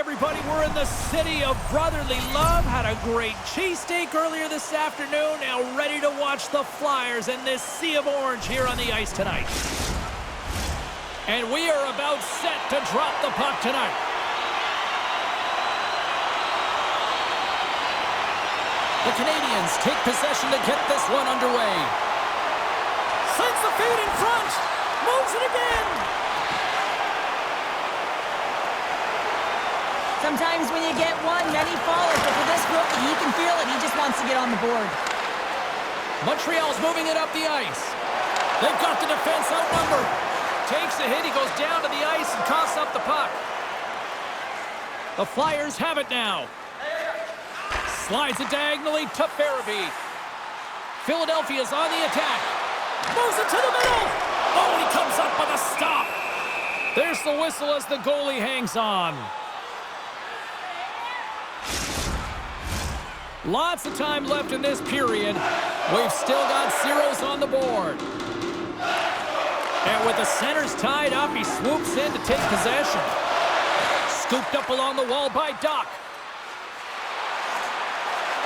everybody. We're in the city of brotherly love. Had a great cheesesteak earlier this afternoon. Now ready to watch the Flyers in this sea of orange here on the ice tonight. And we are about set to drop the puck tonight. The Canadians take possession to get this one underway. Sends the feed in front. Moves it again. Sometimes when you get one, many follow. But for this rookie, he can feel it. He just wants to get on the board. Montreal's moving it up the ice. They've got the defense outnumbered. Takes a hit. He goes down to the ice and coughs up the puck. The Flyers have it now. Slides it diagonally to Farabee. Philadelphia's on the attack. Moves it to the middle. Oh, he comes up with a stop. There's the whistle as the goalie hangs on. Lots of time left in this period. We've still got zeros on the board. And with the centers tied up, he swoops in to take possession. Scooped up along the wall by Duck.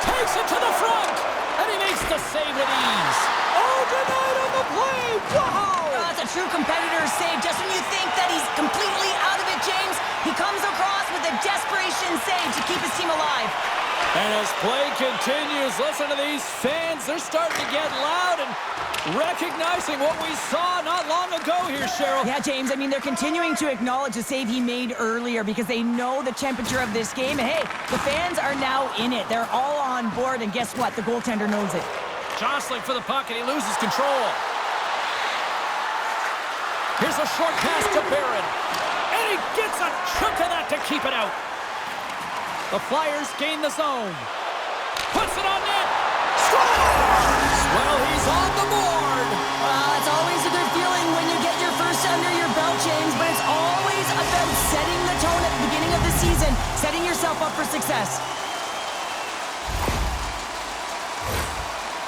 Takes it to the front, and he makes the save with ease. Oh, denied on the play. Wow! That's a true competitor's save. Just when you think that he's completely out of it, James, he comes across with a desperation save to keep his team alive. And as play continues, listen to these fans. They're starting to get loud and recognizing what we saw not long ago here, Cheryl. Yeah, James, I mean, they're continuing to acknowledge the save he made earlier because they know the temperature of this game. And, hey, the fans are now in it. They're all on board, and guess what? The goaltender knows it. Jostling for the puck, and he loses control. Here's a short pass to Barron. And he gets a chunk of that to keep it out. The Flyers gain the zone. Puts it on net. Scores! Well, he's on the board. It's always a good feeling when you get your first under your belt, James, but it's always about setting the tone at the beginning of the season, setting yourself up for success.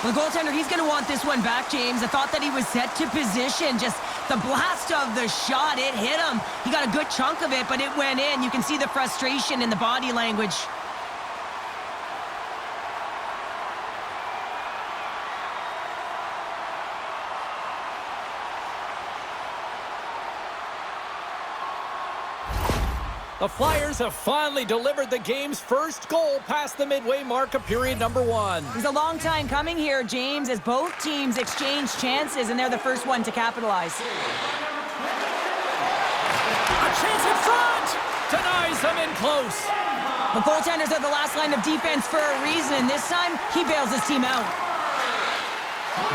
The goaltender, he's going to want this one back, James. I thought that he was set to position. Just the blast of the shot, it hit him. He got a good chunk of it, but it went in. You can see the frustration in the body language. The Flyers have finally delivered the game's first goal past the midway mark of period number 1. It's a long time coming here, James, as both teams exchange chances, and they're the first one to capitalize. A chance in front! Denies them in close. The goaltenders are the last line of defense for a reason, and this time, he bails his team out.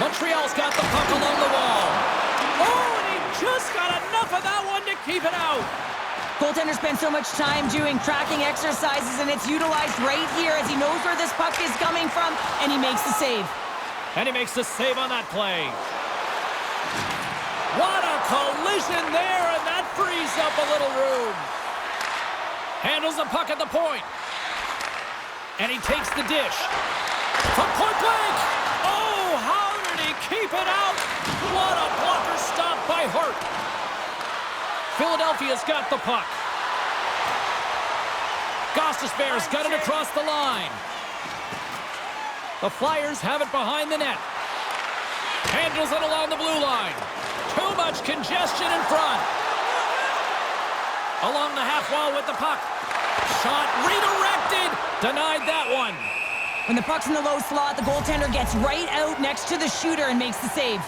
Montreal's got the puck along the wall. Oh, and he just got enough of that one to keep it out. Goaltender spends so much time doing tracking exercises, and it's utilized right here as he knows where this puck is coming from, and he makes the save. And he makes the save on that play. What a collision there, and that frees up a little room. Handles the puck at the point. And he takes the dish. From point blank. Oh, how did he keep it out? What a blocker stop by Hart. Philadelphia's got the puck. Gostisbehere's got it across the line. The Flyers have it behind the net. Handles it along the blue line. Too much congestion in front. Along the half wall with the puck. Shot redirected. Denied that one. When the puck's in the low slot, the goaltender gets right out next to the shooter and makes the save.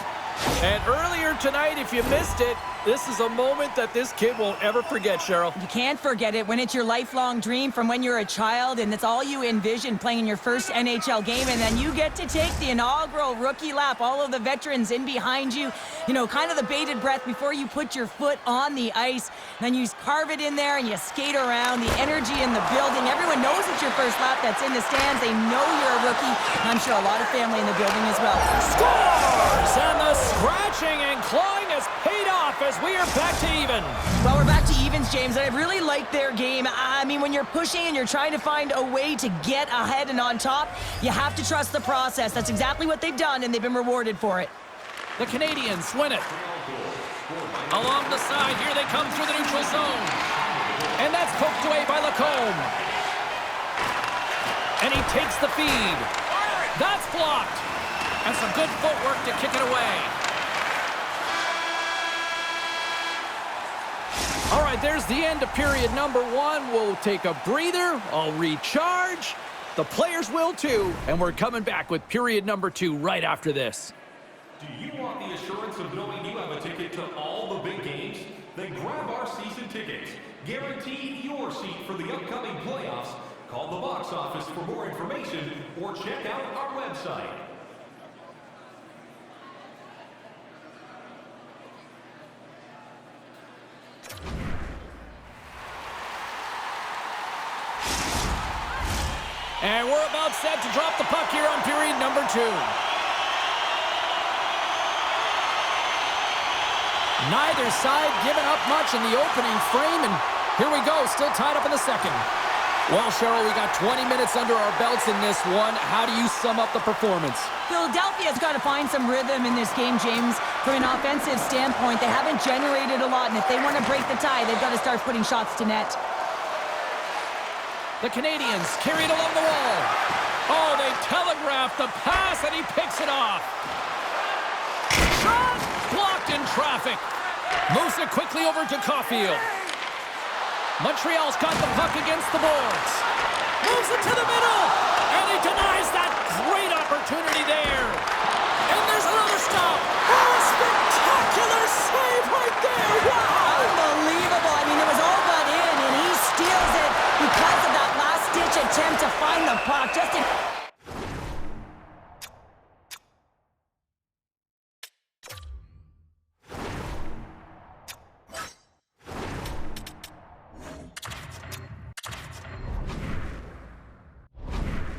And earlier tonight, if you missed it, this is a moment that this kid won't ever forget, Cheryl. You can't forget it when it's your lifelong dream from when you're a child and it's all you envision playing in your first NHL game, and then you get to take the inaugural rookie lap, all of the veterans in behind you, you know, kind of the bated breath before you put your foot on the ice. Then you carve it in there and you skate around, the energy in the building. Everyone knows it's your first lap that's in the stands. They know you're a rookie. I'm sure a lot of family in the building as well. Scores! And the scratching and clawing has paid off as we are back to even. Well, we're back to evens, James, and I really like their game. I mean, when you're pushing and you're trying to find a way to get ahead and on top, you have to trust the process. That's exactly what they've done, and they've been rewarded for it. The Canadians win it. Along the side, here they come through the neutral zone. And that's poked away by Lacombe. And he takes the feed. That's blocked. And some good footwork to kick it away. All right, there's the end of period number 1. We'll take a breather. I'll recharge. The players will too. And we're coming back with period number 2 right after this. Do you want the assurance of knowing you have a ticket to all the big games? Then grab our season tickets. Guaranteed your seat for the upcoming playoffs. Call the box office for more information or check out our website. And we're about set to drop the puck here on period number 2. Neither side giving up much in the opening frame, and here we go, still tied up in the second. Well, Cheryl, we got 20 minutes under our belts in this one. How do you sum up the performance? Philadelphia's got to find some rhythm in this game, James. From an offensive standpoint, they haven't generated a lot, and if they want to break the tie, they've got to start putting shots to net. The Canadians carried along the wall. Oh, they telegraphed the pass, and he picks it off. Shot! Blocked in traffic. Moves it quickly over to Caulfield. Montreal's got the puck against the boards. Moves it to the middle. And he denies that great opportunity there. And there's another stop. Oh, a spectacular save right there. Wow. Unbelievable. I mean, it was all but in, and he steals it because of that last-ditch attempt to find the puck.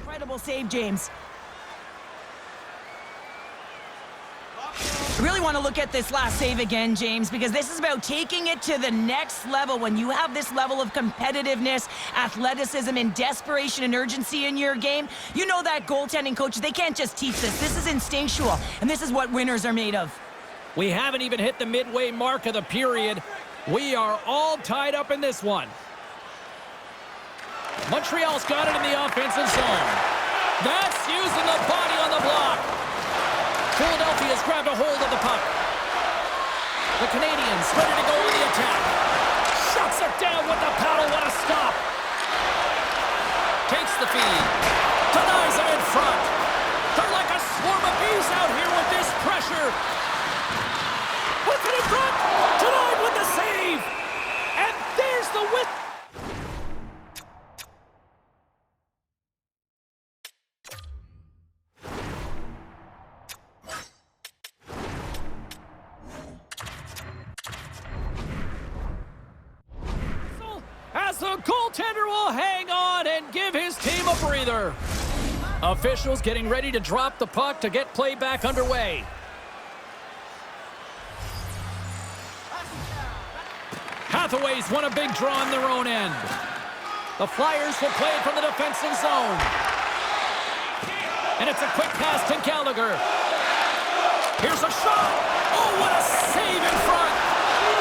Incredible save, James. I really want to look at this last save again, James, because this is about taking it to the next level. When you have this level of competitiveness, athleticism, and desperation and urgency in your game, you know that goaltending coaches, they can't just teach this. This is instinctual, and this is what winners are made of. We haven't even hit the midway mark of the period. We are all tied up in this one. Montreal's got it in the offensive zone. That's using the body on the block. Philadelphia's grabbed a hold of the puck. The Canadians ready to go on the attack. Shuts it down with the paddle. What a stop. Takes the feed. Denies him in front. They're like a swarm of bees out here with this pressure. Puts it in front. Denied with the save. And there's the win. As the goaltender will hang on and give his team a breather. Officials getting ready to drop the puck to get play back underway. Hathaway's won a big draw on their own end. The Flyers will play it from the defensive zone. And it's a quick pass to Gallagher. Here's a shot. Oh, what a save in front.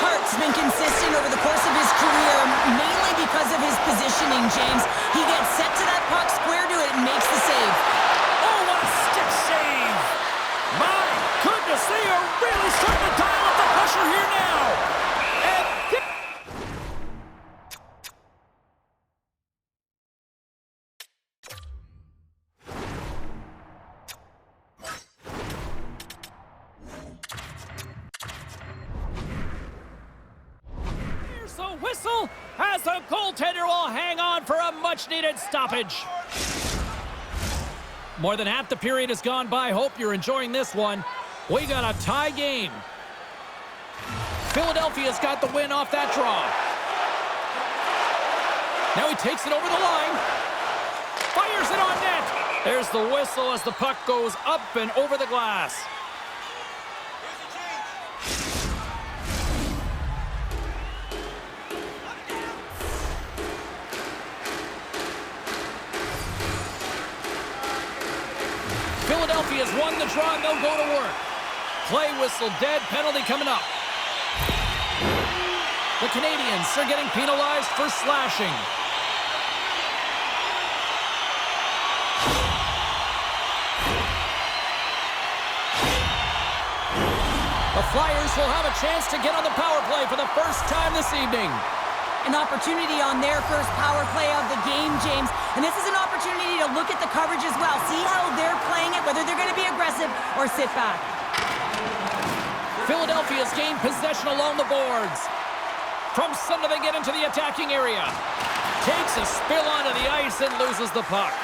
Hart's been consistent over the course of his career, mainly because of his positioning, James. He gets set to that puck, square to it, and makes the save. Oh, what a stick save! My goodness, they are really starting to dial up the pressure here now. And the whistle as the goaltender will hang on for a much-needed stoppage. More than half the period has gone by. Hope you're enjoying this one. We got a tie game. Philadelphia's got the win off that draw. Now he takes it over the line. Fires it on net. There's the whistle as the puck goes up and over the glass. Philadelphia's won the draw, and they'll go to work. Play whistle dead, penalty coming up. The Canadians are getting penalized for slashing. The Flyers will have a chance to get on the power play for the first time this evening. An opportunity on their first power play of the game, James. And this is an opportunity to look at the coverage as well. See how they're playing it, whether they're going to be aggressive or sit back. Philadelphia's gained possession along the boards. From center, they get into the attacking area. Takes a spill onto the ice and loses the puck.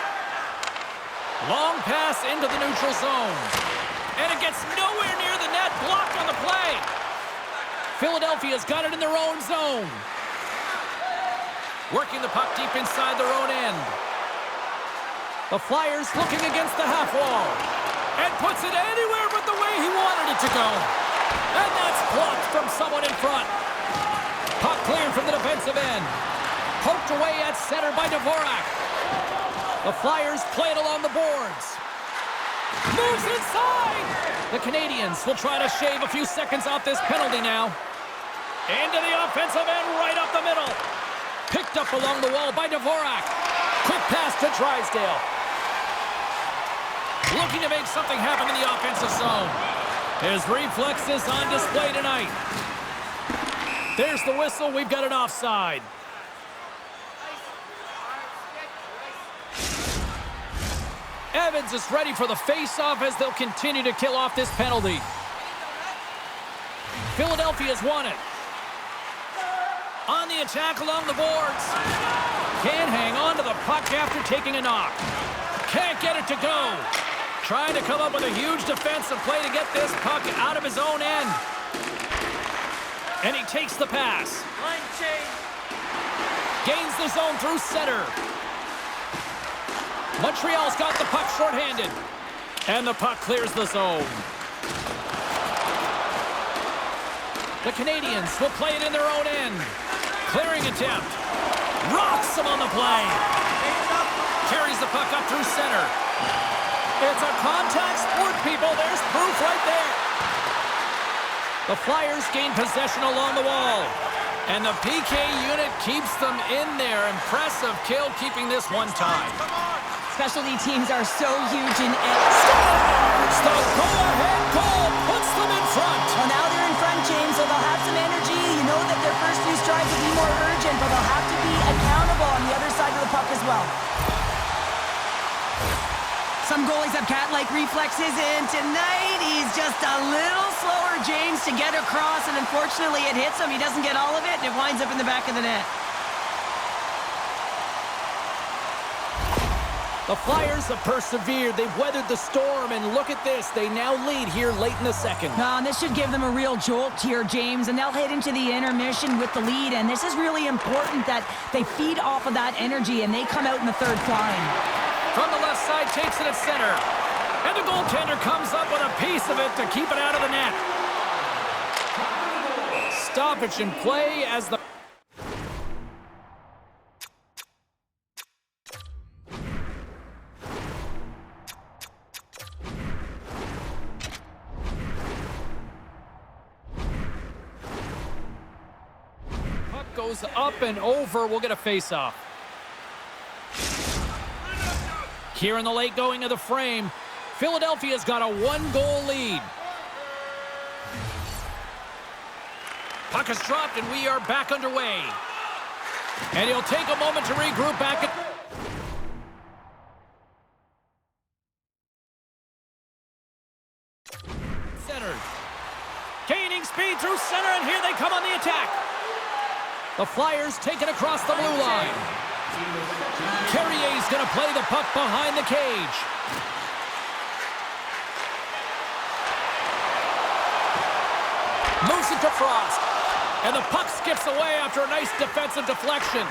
Long pass into the neutral zone. And it gets nowhere near the net, blocked on the play. Philadelphia's got it in their own zone. Working the puck deep inside their own end. The Flyers looking against the half wall. And puts it anywhere but the way he wanted it to go. And that's blocked from someone in front. Puck cleared from the defensive end. Poked away at center by Dvorak. The Flyers play it along the boards. Moves inside! The Canadians will try to shave a few seconds off this penalty now. Into the offensive end, right up the middle. Picked up along the wall by Dvorak. Quick pass to Drysdale. Looking to make something happen in the offensive zone. His reflexes on display tonight. There's the whistle. We've got an offside. Evans is ready for the face-off as they'll continue to kill off this penalty. Philadelphia's won it. On the attack along the boards. Can't hang on to the puck after taking a knock. Can't get it to go. Trying to come up with a huge defensive play to get this puck out of his own end. And he takes the pass. Gains the zone through center. Montreal's got the puck shorthanded. And the puck clears the zone. The Canadians will play it in their own end. Clearing attempt. Rocks him on the play. Carries the puck up through center. It's a contact sport, people. There's proof right there. The Flyers gain possession along the wall. And the PK unit keeps them in there. Impressive kill, keeping this one tied. Specialty teams are so huge in The go-ahead goal puts them in front. Well, now they're in front, James, so they'll have some energy. You know that their first few strides will be more urgent, but they'll have to be accountable on the other side of the puck as well. Some goalies have cat-like reflexes, and tonight he's just a little slower, James, to get across, and unfortunately it hits him. He doesn't get all of it, and it winds up in the back of the net. The Flyers have persevered. They've weathered the storm, and look at this. They now lead here late in the second. And this should give them a real jolt here, James, and they'll head into the intermission with the lead, and this is really important that they feed off of that energy, and they come out in the third flying. From the left side, takes it at center. And the goaltender comes up with a piece of it to keep it out of the net. Stoppage in play as the... puck goes up and over. We'll get a face-off. Here in the late going of the frame, Philadelphia's got a one-goal lead. Puck is dropped, and we are back underway. And he'll take a moment to regroup back at... centered. Gaining speed through center, and here they come on the attack. The Flyers take it across the blue line. Carrier's going to play the puck behind the cage. Moves it to Frost. And the puck skips away after a nice defensive deflection.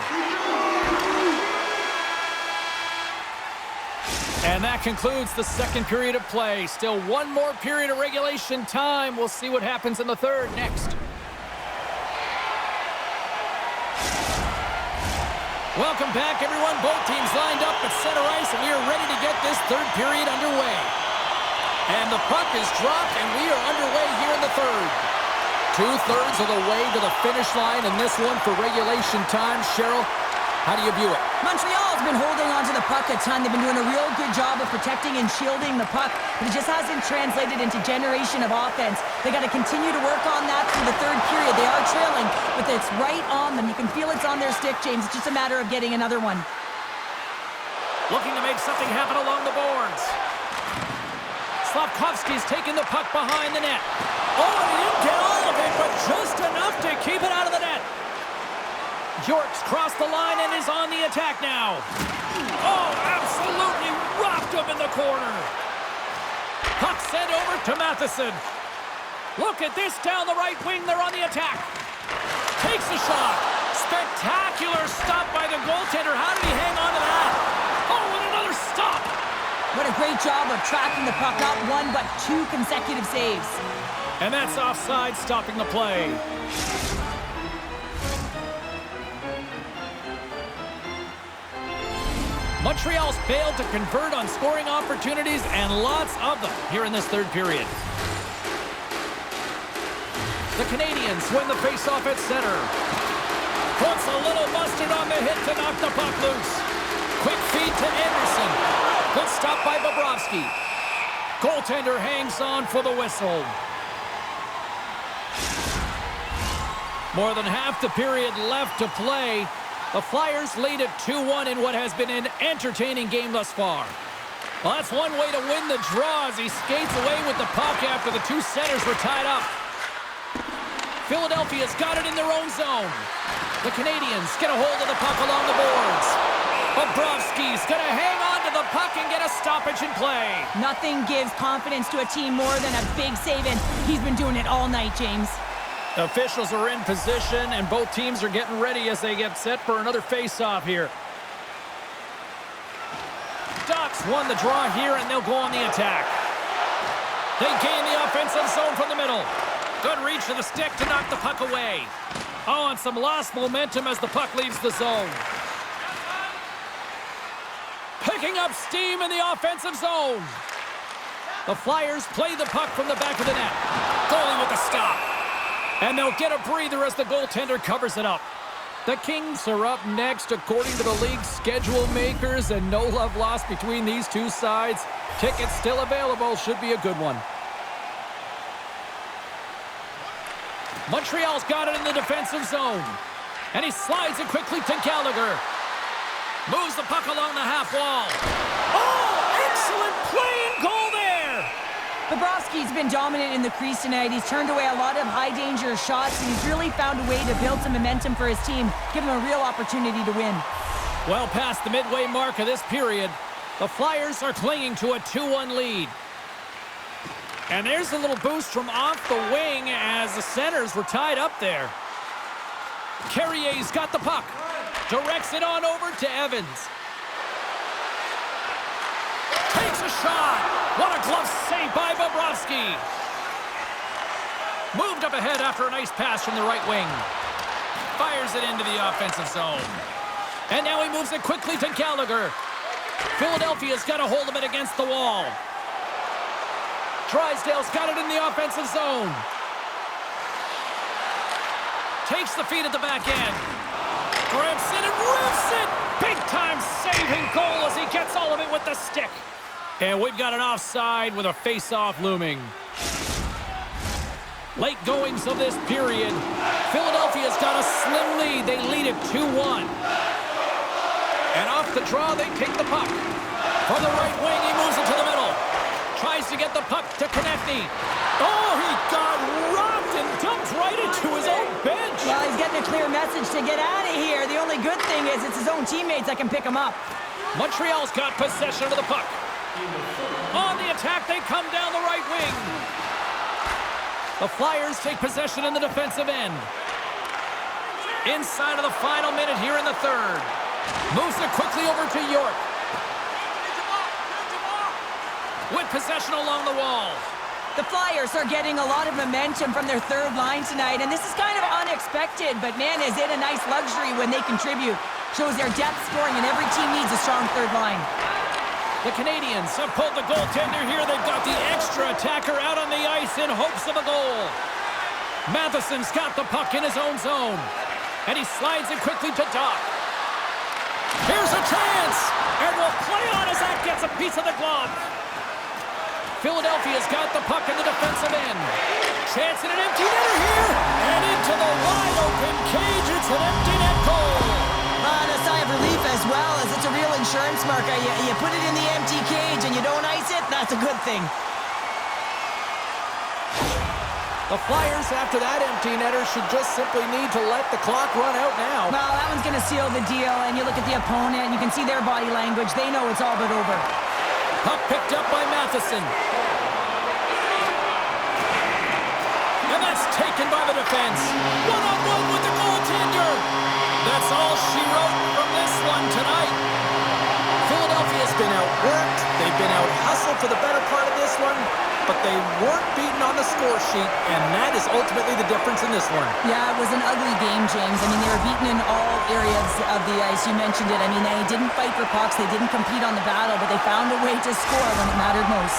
And that concludes the second period of play. Still one more period of regulation time. We'll see what happens in the third next. Welcome back, everyone. Both teams lined up at center ice, and we are ready to get this third period underway. And the puck is dropped, and we are underway here in the third. 2/3 of the way to the finish line in this one for regulation time. Cheryl, how do you view it? Montreal's been holding on to the puck a ton. They've been doing a real good job of protecting and shielding the puck, but it just hasn't translated into generation of offense. They got to continue to work on that through the third period. They are trailing, but it's right on them. You can feel it's on their stick, James. It's just a matter of getting another one. Looking to make something happen along the boards. Slafkovsky's taking the puck behind the net. Oh, he didn't get all of it, but just enough to keep it out of the net. York's crossed the line and is on the attack now. Oh, absolutely rocked him in the corner. Puck sent over to Matheson. Look at this down the right wing. They're on the attack. Takes a shot. Spectacular stop by the goaltender. How did he hang on to that? Oh, and another stop. What a great job of tracking the puck. Not one, but two consecutive saves. And that's offside, stopping the play. Montreal's failed to convert on scoring opportunities, and lots of them here in this third period. The Canadians win the faceoff at center. Puts a little mustard on the hit to knock the puck loose. Quick feed to Anderson. Good stop by Bobrovsky. Goaltender hangs on for the whistle. More than half the period left to play. The Flyers lead at 2-1 in what has been an entertaining game thus far. Well, that's one way to win the draw as he skates away with the puck after the two centers were tied up. Philadelphia's got it in their own zone. The Canadians get a hold of the puck along the boards. Bobrovsky's going to hang on to the puck and get a stoppage in play. Nothing gives confidence to a team more than a big save, and he's been doing it all night, James. Officials are in position, and both teams are getting ready as they get set for another face-off here. Ducks won the draw here, and they'll go on the attack. They gain the offensive zone from the middle. Good reach to the stick to knock the puck away. Oh, and some lost momentum as the puck leaves the zone. Picking up steam in the offensive zone. The Flyers play the puck from the back of the net. Goalie with a stop. And they'll get a breather as the goaltender covers it up. The Kings are up next according to the league's schedule makers, and no love lost between these two sides. Tickets still available. Should be a good one. Montreal's got it in the defensive zone. And he slides it quickly to Gallagher. Moves the puck along the half wall. Oh, excellent play and goal there! Bobrovsky's been dominant in the crease tonight. He's turned away a lot of high-danger shots, and he's really found a way to build some momentum for his team, give him a real opportunity to win. Well past the midway mark of this period, the Flyers are clinging to a 2-1 lead. And there's a little boost from off the wing as the centers were tied up there. Carrier's got the puck. Directs it on over to Evans. Takes a shot. What a glove save by Bobrovsky. Moved up ahead after a nice pass from the right wing. Fires it into the offensive zone. And now he moves it quickly to Gallagher. Philadelphia's got a hold of it against the wall. Drysdale's got it in the offensive zone. Takes the feed at the back end. Grips it and rips it. Big-time saving goal as he gets all of it with the stick. And we've got an offside with a face-off looming. Late goings of this period. Philadelphia's got a slim lead. They lead it 2-1. And off the draw, they take the puck. From the right wing, he moves it to the middle. Tries to get the puck to Konechny. Oh, he got rocked and dumped right into his own bench. Well, he's getting a clear message to get out of here. The only good thing is it's his own teammates that can pick him up. Montreal's got possession of the puck. On the attack, they come down the right wing. The Flyers take possession in the defensive end. Inside of the final minute here in the third. Moves it quickly over to York. With possession along the wall. The Flyers are getting a lot of momentum from their third line tonight, and this is kind of unexpected, but man, is it a nice luxury when they contribute. Shows their depth scoring, and every team needs a strong third line. The Canadians have pulled the goaltender here. They've got the extra attacker out on the ice in hopes of a goal. Matheson's got the puck in his own zone. And he slides it quickly to Doc. Here's a chance! And will play on as that gets a piece of the glove. Philadelphia's got the puck in the defensive end. Chance in an empty netter here. And into the wide open cage. It's an empty net goal. And a sigh of relief as well, as it's a real insurance marker. You put it in the empty cage and you don't ice it, that's a good thing. The Flyers, after that empty netter, should just simply need to let the clock run out now. Well, that one's going to seal the deal, and you look at the opponent, and you can see their body language. They know it's all but over. Puck picked up by Matheson. And that's taken by the defense. One-on-one with the goaltender. That's all she wrote from this one tonight. Philadelphia's been outworked. They've been out-hustled for the better part of this one, but they weren't beaten on the score sheet, and that is ultimately the difference in this one. Yeah, it was an ugly game, James. I mean, they were beaten in all areas of the ice. You mentioned it. I mean, they didn't fight for pucks. They didn't compete on the battle, but they found a way to score when it mattered most.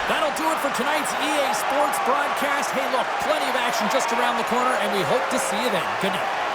That'll do it for tonight's EA Sports broadcast. Hey, look, plenty of action just around the corner, and we hope to see you then. Good night.